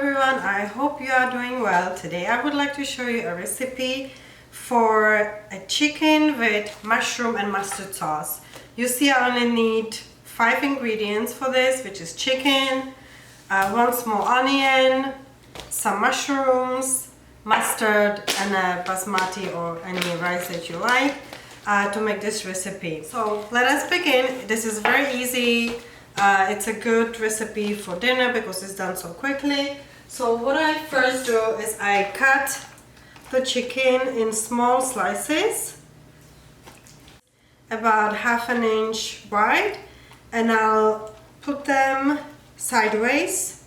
everyone, I hope you are doing well. Today I would like to show you a recipe for a chicken with mushroom and mustard sauce. You see I only need 5 ingredients for this, which is chicken, 1 small onion, some mushrooms, mustard and a basmati or any rice that you like to make this recipe. So let us begin. This is very easy. It's a good recipe for dinner because it's done so quickly. So what I first do is I cut the chicken in small slices, about 1/2 inch wide, and I'll put them sideways.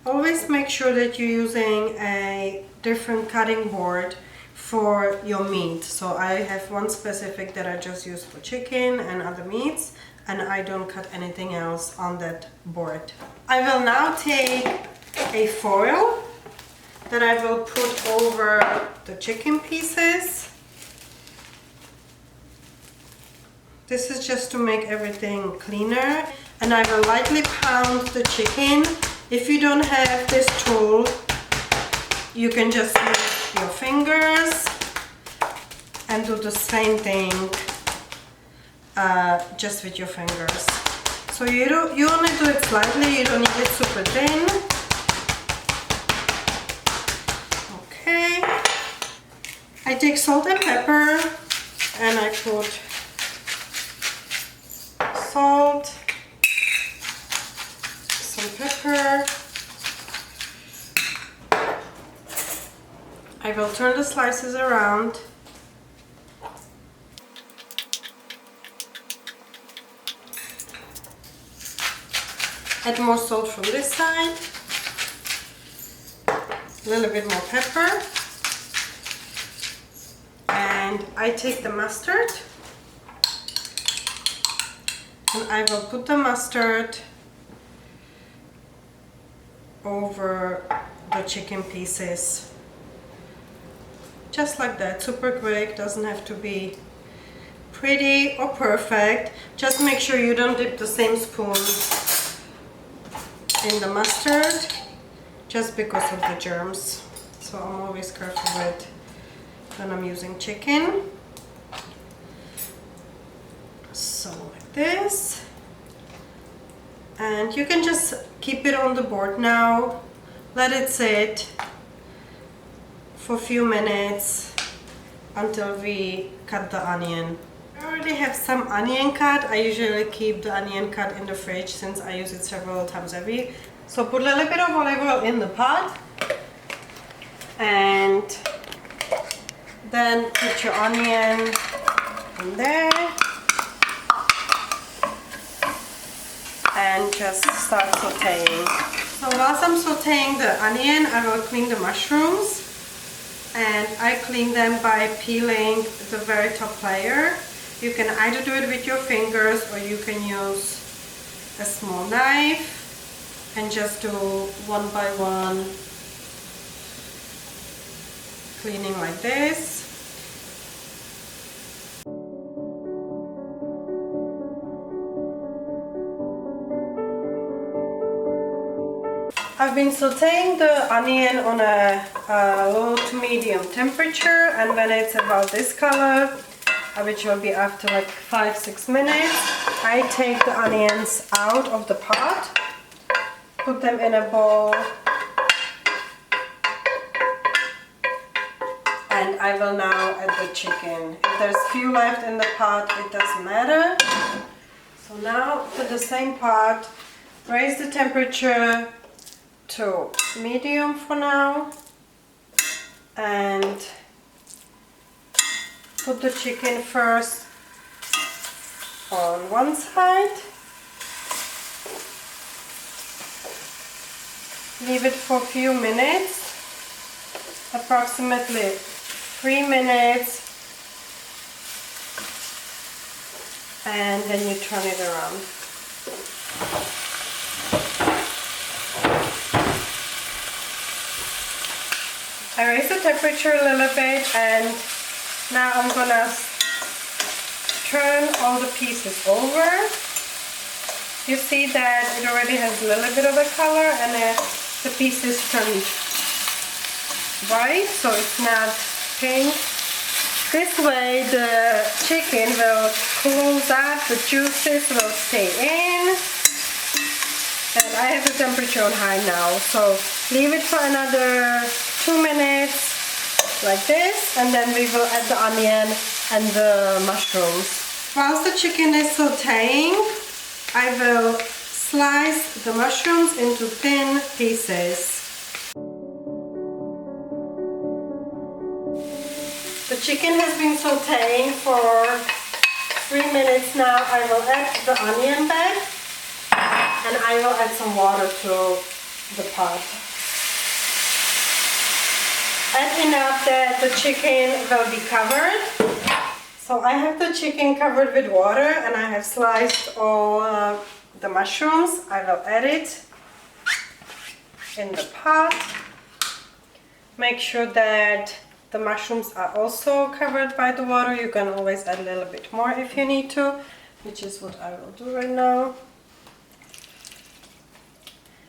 Always make sure that you're using a different cutting board for your meat. So I have one specific that I just use for chicken and other meats, and I don't cut anything else on that board. I will now take a foil that I will put over the chicken pieces. This is just to make everything cleaner, and I will lightly pound the chicken. If you don't have this tool, you can just use your fingers and do the same thing just with your fingers. So you only do it slightly, you don't need it super thin. Okay. I take salt and pepper and I put salt, some pepper. I will turn the slices around. Add more salt from this side, a little bit more pepper, and I take the mustard and I will put the mustard over the chicken pieces. Just like that, super quick, doesn't have to be pretty or perfect. Just make sure you don't dip the same spoon in the mustard, just because of the germs. So I'm always careful with when I'm using chicken. So like this. And you can just keep it on the board now. Let it sit for a few minutes until we cut the onion. I already have some onion cut. I usually keep the onion cut in the fridge since I use it several times a week. So put a little bit of olive oil in the pot and then put your onion in there and just start sauteing. So whilst I'm sauteing the onion, I will clean the mushrooms, and I clean them by peeling the very top layer. You can either do it with your fingers or you can use a small knife and just do one by one, cleaning like this. I've been sauteing the onion on a low to medium temperature, and when it's about this color, which will be after like 5-6 minutes, I take the onions out of the pot, put them in a bowl, and I will now add the chicken. If there's few left in the pot, it doesn't matter. So now for the same pot, raise the temperature to medium for now, and put the chicken first on one side, leave it for a few minutes, approximately 3 minutes, and then you turn it around. I raise the temperature a little bit, and now I'm gonna turn all the pieces over. You see that it already has a little bit of a color, and the pieces turn white, so it's not pink. This way the chicken will close up, the juices will stay in. And I have the temperature on high now, so leave it for another 2 minutes like this, and then we will add the onion and the mushrooms. Whilst the chicken is sauteing, I will slice the mushrooms into thin pieces. The chicken has been sauteing for 3 minutes now. I will add the onion back and I will add some water to the pot. Add enough that the chicken will be covered. So I have the chicken covered with water and I have sliced all the mushrooms. I will add it in the pot. Make sure that the mushrooms are also covered by the water. You can always add a little bit more if you need to, which is what I will do right now.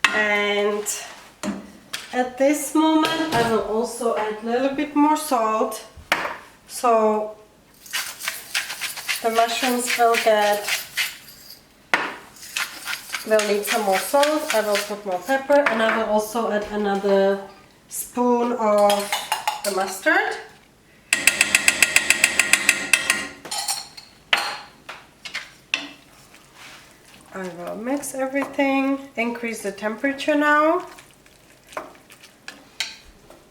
And at this moment I will also add a little bit more salt, so the mushrooms will need some more salt. I will put more pepper and I will also add another spoon of the mustard. I will mix everything, increase the temperature now.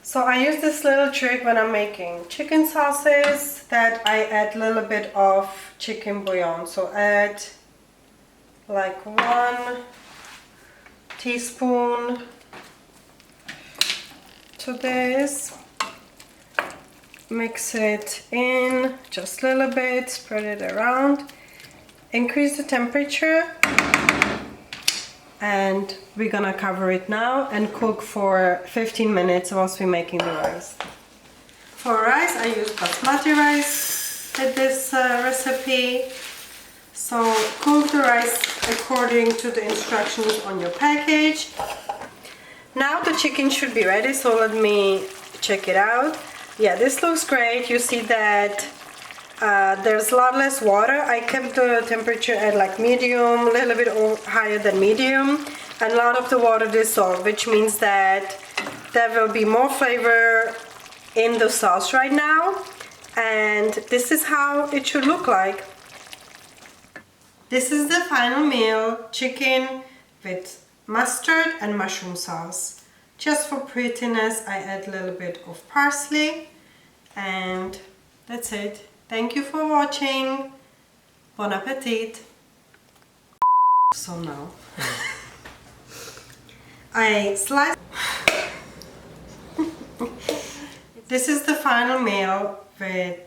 So I use this little trick when I'm making chicken sauces, that I add a little bit of chicken bouillon. So add like 1 teaspoon to this. Mix it in just a little bit, spread it around, increase the temperature, and we're gonna cover it now and cook for 15 minutes whilst we're making the rice. For rice I use basmati rice with this recipe. So cook the rice according to the instructions on your package. Now the chicken should be ready, so let me check it out. Yeah, this looks great. You see that there's a lot less water. I kept the temperature at like medium, a little bit higher than medium, and a lot of the water dissolved, which means that there will be more flavor in the sauce right now. And this is how it should look like. This is the final meal, chicken with mustard and mushroom sauce. Just for prettiness, I add a little bit of parsley, and that's it. Thank you for watching. Bon appetit. So now I slice. This is the final meal with